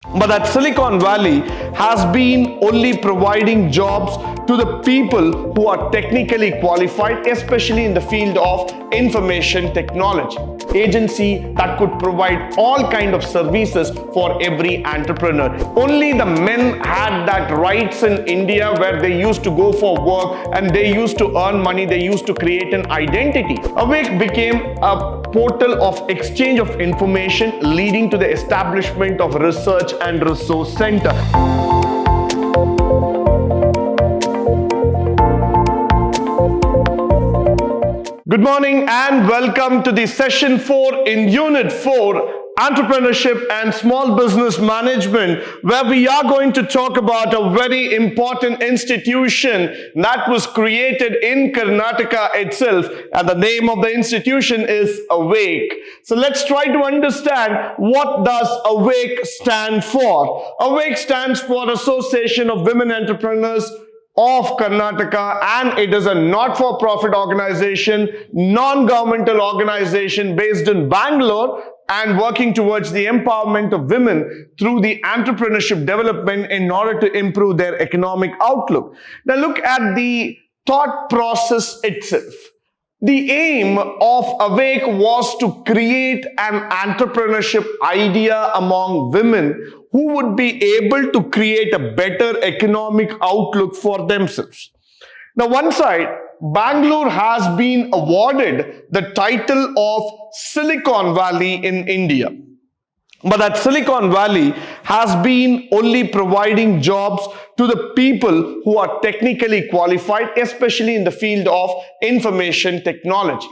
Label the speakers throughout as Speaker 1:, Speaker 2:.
Speaker 1: But that Silicon Valley has been only providing jobs to the people who are technically qualified, especially in the field of information technology. Agency that could provide all kind of services for every entrepreneur. Only the men had that rights in India where they used to go for work and they used to earn money, they used to create an identity. Awake became a portal of exchange of information leading to the establishment of research and resource center. Good morning and welcome to the session 4 in Unit 4, Entrepreneurship and Small Business Management, where we are going to talk about a very important institution that was created in Karnataka itself, and the name of the institution is Awake. So let's try to understand what does Awake stand for. Awake stands for Association of Women Entrepreneurs of Karnataka, and it is a not-for-profit organization, non-governmental organization based in Bangalore and working towards the empowerment of women through the entrepreneurship development in order to improve their economic outlook. Now look at the thought process itself. The aim of Awake was to create an entrepreneurship idea among women who would be able to create a better economic outlook for themselves. Now, one side, Bangalore has been awarded the title of Silicon Valley in India. But that Silicon Valley has been only providing jobs to the people who are technically qualified, especially in the field of information technology.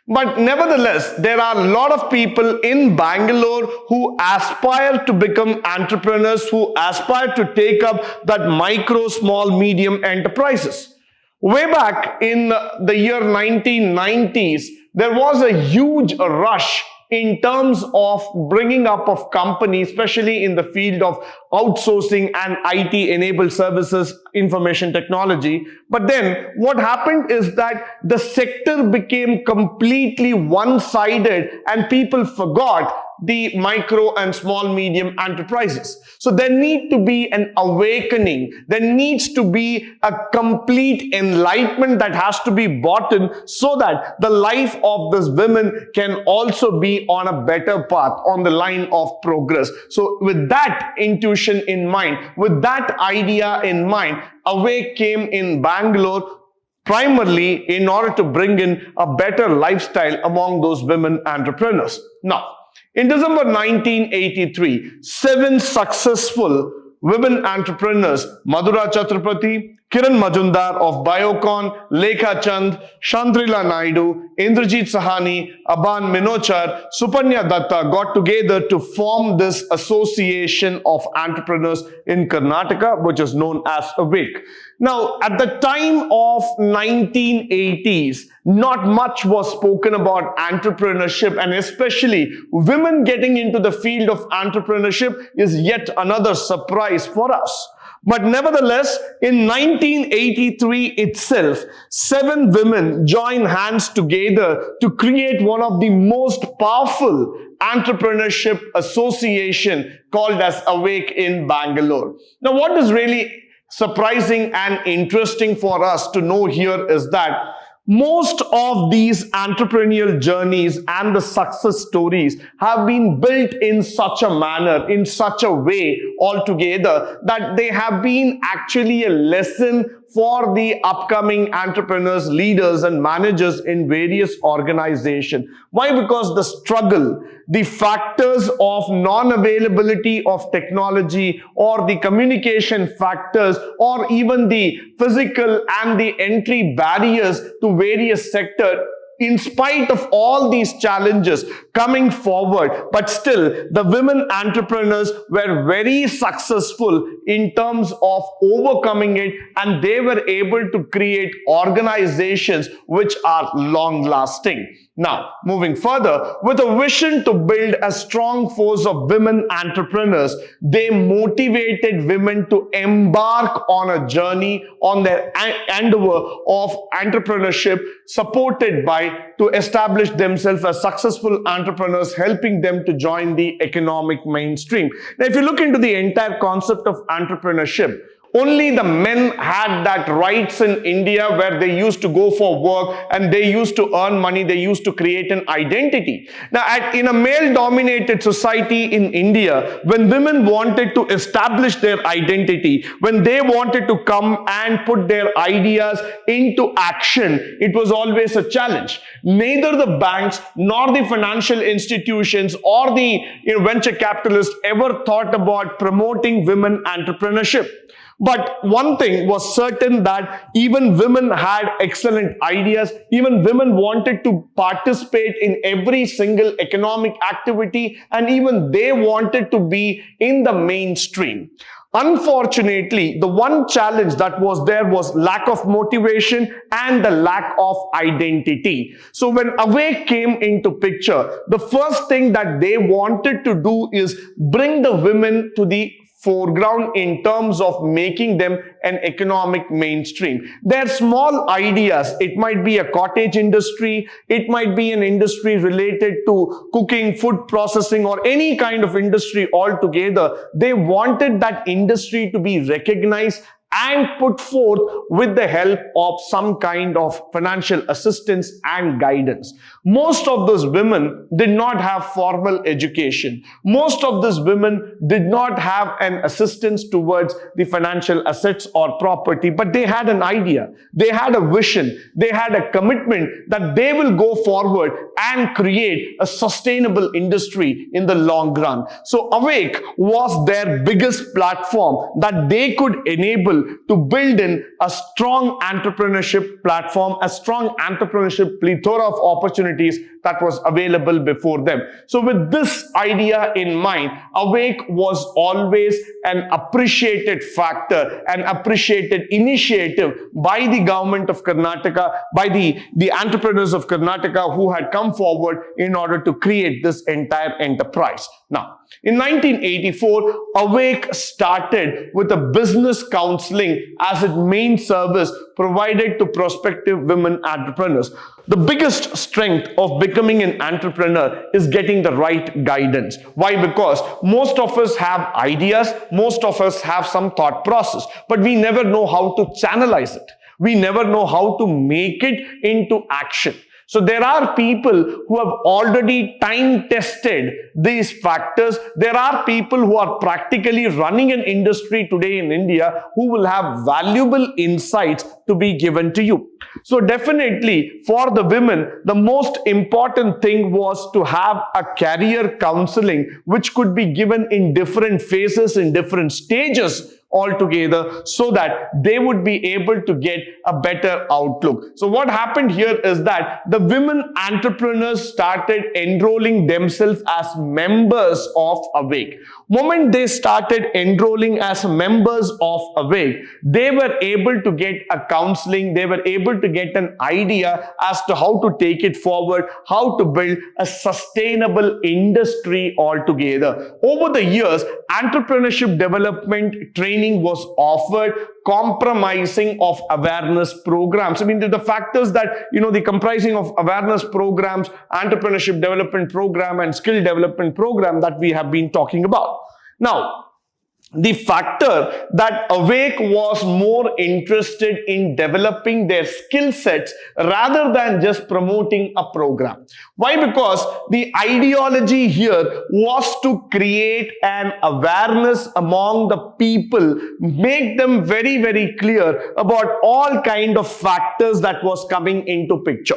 Speaker 1: But nevertheless, there are a lot of people in Bangalore who aspire to become entrepreneurs, who aspire to take up that micro, small, medium enterprises. Way back in the year 1990s, there was a huge rush in terms of bringing up of companies, especially in the field of outsourcing and IT-enabled services, information technology. But then what happened is that the sector became completely one-sided and people forgot the micro and small medium enterprises. So there needs to be an awakening. There needs to be a complete enlightenment that has to be brought in so that the life of these women can also be on a better path, on the line of progress. So with that intuition in mind, with that idea in mind, Awake came in Bangalore primarily in order to bring in a better lifestyle among those women entrepreneurs. Now, in December 1983, 7 successful women entrepreneurs, Madhura Chaturpati, Kiran Majumdar of Biocon, Lekha Chand, Shantrila Naidu, Indrajit Sahani, Aban Minochar, Supanya Datta got together to form this association of entrepreneurs in Karnataka, which is known as Awake. Now, at the time of 1980s, not much was spoken about entrepreneurship, and especially women getting into the field of entrepreneurship is yet another surprise for us. But nevertheless, in 1983 itself, 7 women joined hands together to create one of the most powerful entrepreneurship association called as Awake in Bangalore. Now, what is really surprising and interesting for us to know here is that most of these entrepreneurial journeys and the success stories have been built in such a manner, in such a way altogether, that they have been actually a lesson for the upcoming entrepreneurs, leaders, and managers in various organizations. Why? Because the struggle, the factors of non-availability of technology, or the communication factors, or even the physical and the entry barriers to various sectors, in spite of all these challenges coming forward, but still the women entrepreneurs were very successful in terms of overcoming it, and they were able to create organizations which are long lasting. Now, moving further, with a vision to build a strong force of women entrepreneurs, they motivated women to embark on a journey on their endeavor of entrepreneurship, supported by to establish themselves as successful entrepreneurs, helping them to join the economic mainstream. Now, if you look into the entire concept of entrepreneurship, only the men had that rights in India, where they used to go for work and they used to earn money, they used to create an identity. Now, in a male-dominated society in India, when women wanted to establish their identity, when they wanted to come and put their ideas into action, it was always a challenge. Neither the banks nor the financial institutions or the venture capitalists ever thought about promoting women entrepreneurship. But one thing was certain, that even women had excellent ideas. Even women wanted to participate in every single economic activity, and even they wanted to be in the mainstream. Unfortunately, the one challenge that was there was lack of motivation and the lack of identity. So when Awake came into picture, the first thing that they wanted to do is bring the women to the foreground in terms of making them an economic mainstream. Their small ideas, it might be a cottage industry, it might be an industry related to cooking, food processing, or any kind of industry altogether. They wanted that industry to be recognized and put forth with the help of some kind of financial assistance and guidance. Most of those women did not have formal education. Most of those women did not have an assistance towards the financial assets or property, but they had an idea, they had a vision, they had a commitment that they will go forward and create a sustainable industry in the long run. So Awake was their biggest platform that they could enable to build in a strong entrepreneurship platform, a strong entrepreneurship plethora of opportunities that was available before them. So with this idea in mind, Awake was always an appreciated factor, an appreciated initiative by the government of Karnataka, by the entrepreneurs of Karnataka who had come forward in order to create this entire enterprise. Now, in 1984, Awake started with a business counseling as its main service provided to prospective women entrepreneurs. The biggest strength of becoming an entrepreneur is getting the right guidance. Why? Because most of us have ideas, most of us have some thought process, but we never know how to channelize it. We never know how to make it into action. So there are people who have already time tested these factors. There are people who are practically running an industry today in India who will have valuable insights to be given to you. So definitely for the women, the most important thing was to have a career counseling which could be given in different phases, in different stages altogether, so that they would be able to get a better outlook. So what happened here is that the women entrepreneurs started enrolling themselves as members of Awake. Moment they started enrolling as members of Awake, they were able to get a counseling, they were able to get an idea as to how to take it forward, how to build a sustainable industry altogether. Over the years, entrepreneurship development training was offered, compromising of awareness programs. I mean, the factors that, the comprising of awareness programs, entrepreneurship development program, and skill development program that we have been talking about. Now, the factor that Awake was more interested in developing their skill sets rather than just promoting a program. Why? Because the ideology here was to create an awareness among the people, make them very, very clear about all kind of factors that was coming into picture.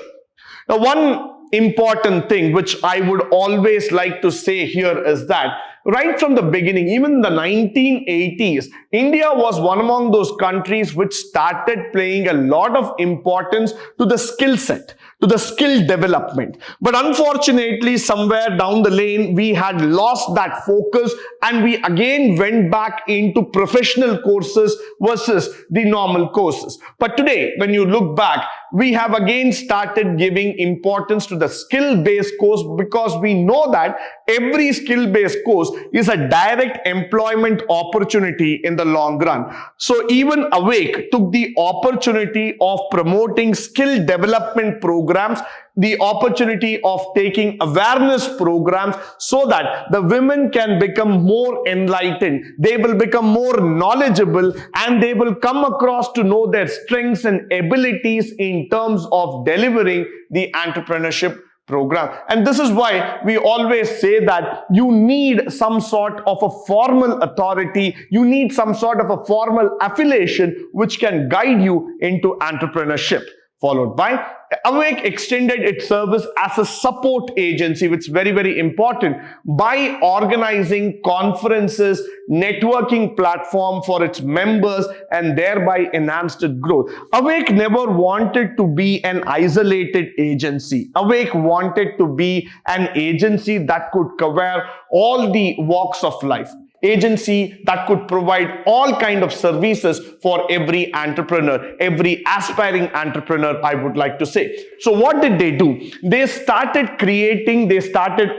Speaker 1: Now, one important thing which I would always like to say here is that right from the beginning, even in the 1980s, India was one among those countries which started paying a lot of importance to the skill set, to the skill development. But unfortunately, somewhere down the lane, we had lost that focus and we again went back into professional courses versus the normal courses. But today, when you look back, we have again started giving importance to the skill-based course because we know that every skill-based course is a direct employment opportunity in the long run. So even Awake took the opportunity of promoting skill development programs, the opportunity of taking awareness programs so that the women can become more enlightened, they will become more knowledgeable, and they will come across to know their strengths and abilities in terms of delivering the entrepreneurship program. And this is why we always say that you need some sort of a formal authority, you need some sort of a formal affiliation which can guide you into entrepreneurship. Followed by Awake extended its service as a support agency, which is very, very important, by organizing conferences, networking platform for its members, and thereby enhanced its growth. Awake never wanted to be an isolated agency. Awake wanted to be an agency that could cover all the walks of life. Agency that could provide all kind of services for every entrepreneur, every aspiring entrepreneur, I would like to say. So what did they do? They started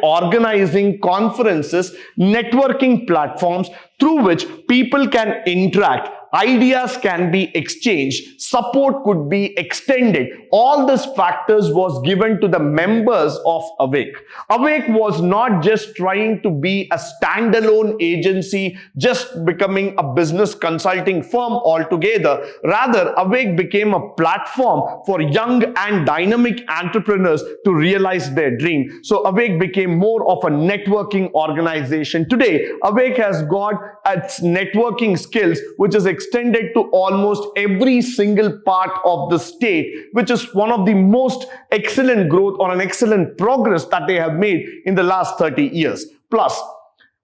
Speaker 1: organizing conferences, networking platforms through which people can interact, ideas can be exchanged, support could be extended. All these factors was given to the members of Awake. Awake was not just trying to be a standalone agency, just becoming a business consulting firm altogether. Rather, Awake became a platform for young and dynamic entrepreneurs to realize their dream. So Awake became more of a networking organization. Today, Awake has got its networking skills, which is extended to almost every single part of the state, which is one of the most excellent growth or an excellent progress that they have made in the last 30 years. Plus,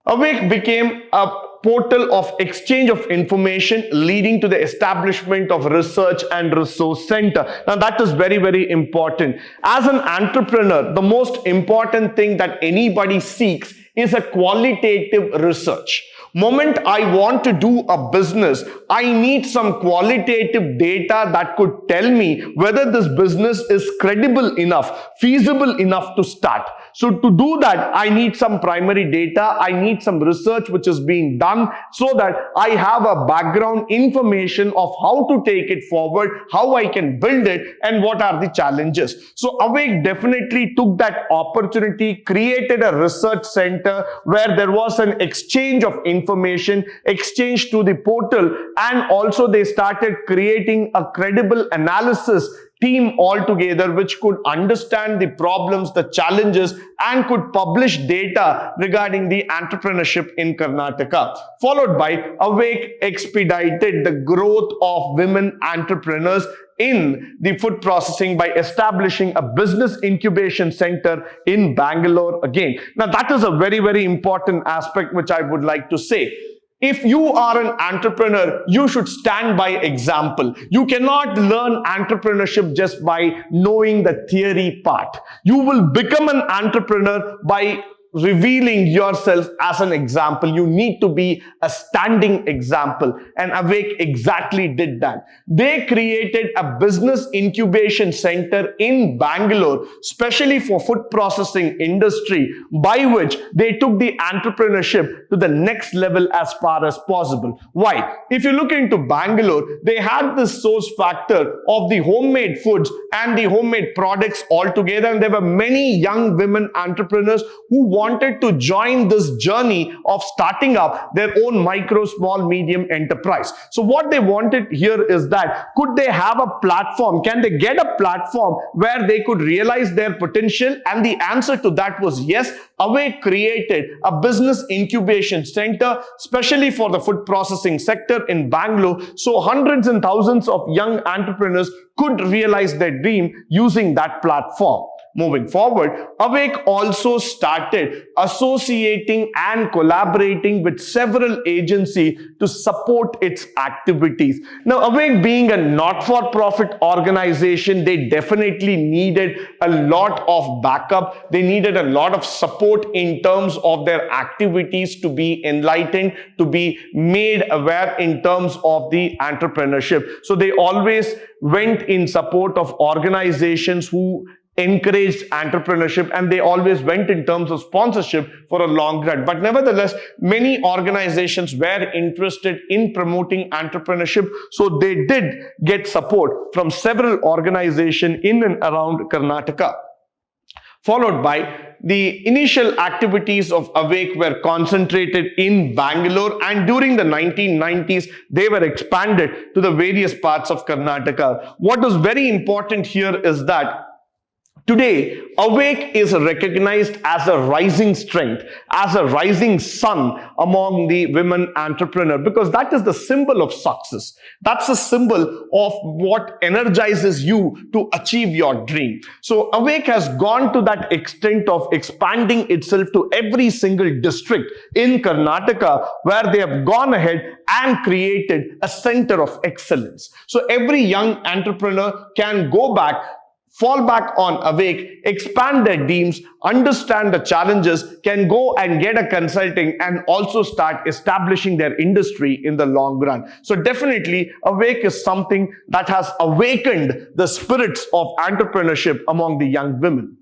Speaker 1: Awake became a portal of exchange of information, leading to the establishment of research and resource center. Now that is very, very important. As an entrepreneur, the most important thing that anybody seeks is a qualitative research. Moment I want to do a business, I need some qualitative data that could tell me whether this business is credible enough, feasible enough to start. So to do that, I need some primary data, I need some research which is being done so that I have a background information of how to take it forward, how I can build it, and what are the challenges. So Awake definitely took that opportunity, created a research center where there was an exchange of information, exchange to the portal, and also they started creating a credible analysis team altogether which could understand the problems, the challenges, and could publish data regarding the entrepreneurship in Karnataka. Followed by Awake expedited the growth of women entrepreneurs in the food processing by establishing a business incubation center in Bangalore again. Now that is a very, very important aspect which I would like to say. If you are an entrepreneur, you should stand by example. You cannot learn entrepreneurship just by knowing the theory part. You will become an entrepreneur by revealing yourself as an example. You need to be a standing example, and Awake exactly did that. They created a business incubation center in Bangalore, especially for food processing industry, by which they took the entrepreneurship to the next level as far as possible. Why? If you look into Bangalore, they had this source factor of the homemade foods and the homemade products altogether, and there were many young women entrepreneurs who wanted to join this journey of starting up their own micro, small, medium enterprise. So what they wanted here is that could they have a platform? Can they get a platform where they could realize their potential? And the answer to that was yes. Awake created a business incubation center, especially for the food processing sector in Bangalore. So hundreds and thousands of young entrepreneurs could realize their dream using that platform. Moving forward, Awake also started associating and collaborating with several agencies to support its activities. Now, Awake being a not-for-profit organization, they definitely needed a lot of backup. They needed a lot of support in terms of their activities to be enlightened, to be made aware in terms of the entrepreneurship. So they always went in support of organizations who encouraged entrepreneurship, and they always went in terms of sponsorship for a long run. But nevertheless, many organizations were interested in promoting entrepreneurship, so they did get support from several organizations in and around Karnataka. Followed by the initial activities of Awake were concentrated in Bangalore, and during the 1990s, they were expanded to the various parts of Karnataka. What is very important here is that today, Awake is recognized as a rising strength, as a rising sun among the women entrepreneurs, because that is the symbol of success. That's a symbol of what energizes you to achieve your dream. So Awake has gone to that extent of expanding itself to every single district in Karnataka, where they have gone ahead and created a center of excellence. So every young entrepreneur can go back, fall back on Awake, expand their dreams, understand the challenges, can go and get a consulting and also start establishing their industry in the long run. So definitely Awake is something that has awakened the spirits of entrepreneurship among the young women.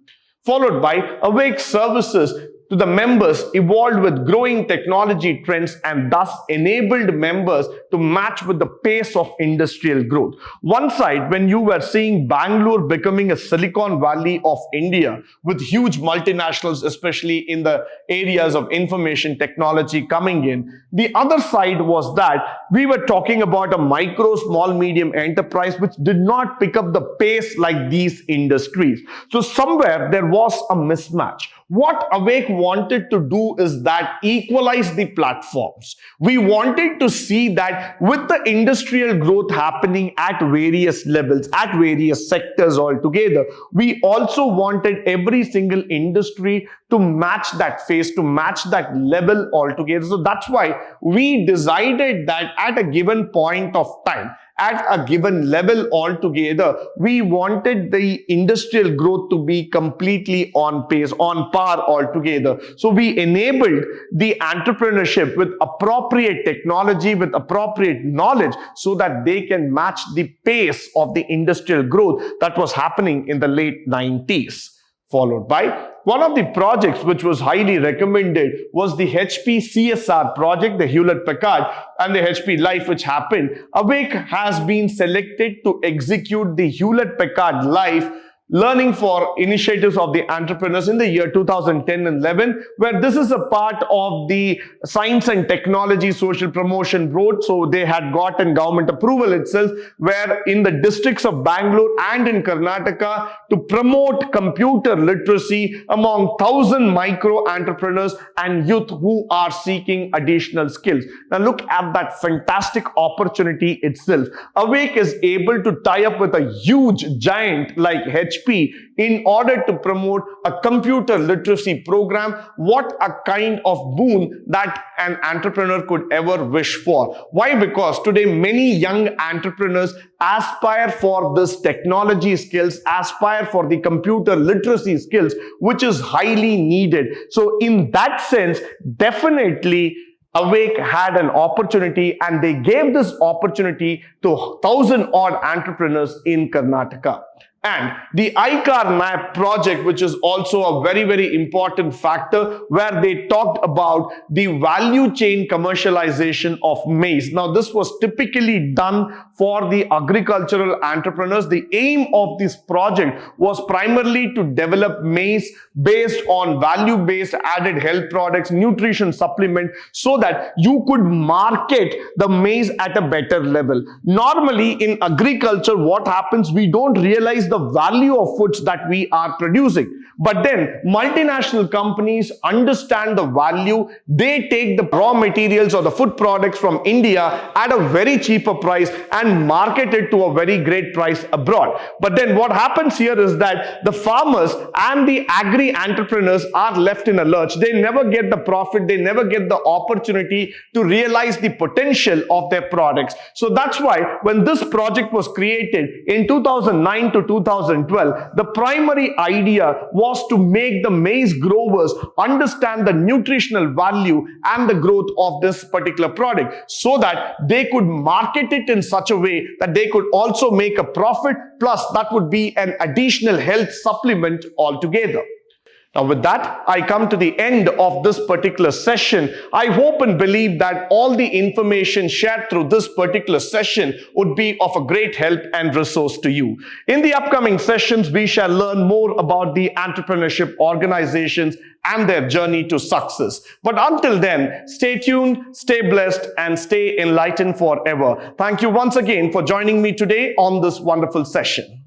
Speaker 1: Followed by Awake services to the members evolved with growing technology trends and thus enabled members to match with the pace of industrial growth. One side, when you were seeing Bangalore becoming a Silicon Valley of India with huge multinationals, especially in the areas of information technology coming in, the other side was that we were talking about a micro, small, medium enterprise which did not pick up the pace like these industries. So somewhere there was a mismatch. What Awake wanted to do is that equalize the platforms. We wanted to see that with the industrial growth happening at various levels, at various sectors altogether, we also wanted every single industry to match that phase, to match that level altogether. So that's why we decided that at a given point of time, at a given level altogether, we wanted the industrial growth to be completely on pace, on par altogether. So we enabled the entrepreneurship with appropriate technology, with appropriate knowledge, so that they can match the pace of the industrial growth that was happening in the late 90s. Followed by one of the projects which was highly recommended was the HP CSR project, the Hewlett Packard and the HP Life, which happened. Awake has been selected to execute the Hewlett Packard Life Learning for Initiatives of the Entrepreneurs in the year 2010 and 11, where this is a part of the Science and Technology Social Promotion Board. So they had gotten government approval itself, where in the districts of Bangalore and in Karnataka to promote computer literacy among 1,000 micro entrepreneurs and youth who are seeking additional skills. Now look at that fantastic opportunity itself. Awake is able to tie up with a huge giant like HP in order to promote a computer literacy program. What a kind of boon that an entrepreneur could ever wish for. Why? Because today many young entrepreneurs aspire for this technology skills, aspire for the computer literacy skills, which is highly needed. So in that sense, definitely Awake had an opportunity, and they gave this opportunity to 1,000 odd entrepreneurs in Karnataka. And the ICAR map project, which is also a very, very important factor, where they talked about the value chain commercialization of maize. Now, this was typically done for the agricultural entrepreneurs. The aim of this project was primarily to develop maize based on value-based added health products, nutrition supplement, so that you could market the maize at a better level. Normally, in agriculture, what happens, we don't realize the the value of foods that we are producing. But then multinational companies understand the value. They take the raw materials or the food products from India at a very cheaper price and market it to a very great price abroad. But then what happens here is that the farmers and the agri entrepreneurs are left in a lurch. They never get the profit. They never get the opportunity to realize the potential of their products. So that's why when this project was created in 2009 to 2012, the primary idea was to make the maize growers understand the nutritional value and the growth of this particular product so that they could market it in such a way that they could also make a profit, plus that would be an additional health supplement altogether. Now with that, I come to the end of this particular session. I hope and believe that all the information shared through this particular session would be of a great help and resource to you. In the upcoming sessions, we shall learn more about the entrepreneurship organizations and their journey to success. But until then, stay tuned, stay blessed, and stay enlightened forever. Thank you once again for joining me today on this wonderful session.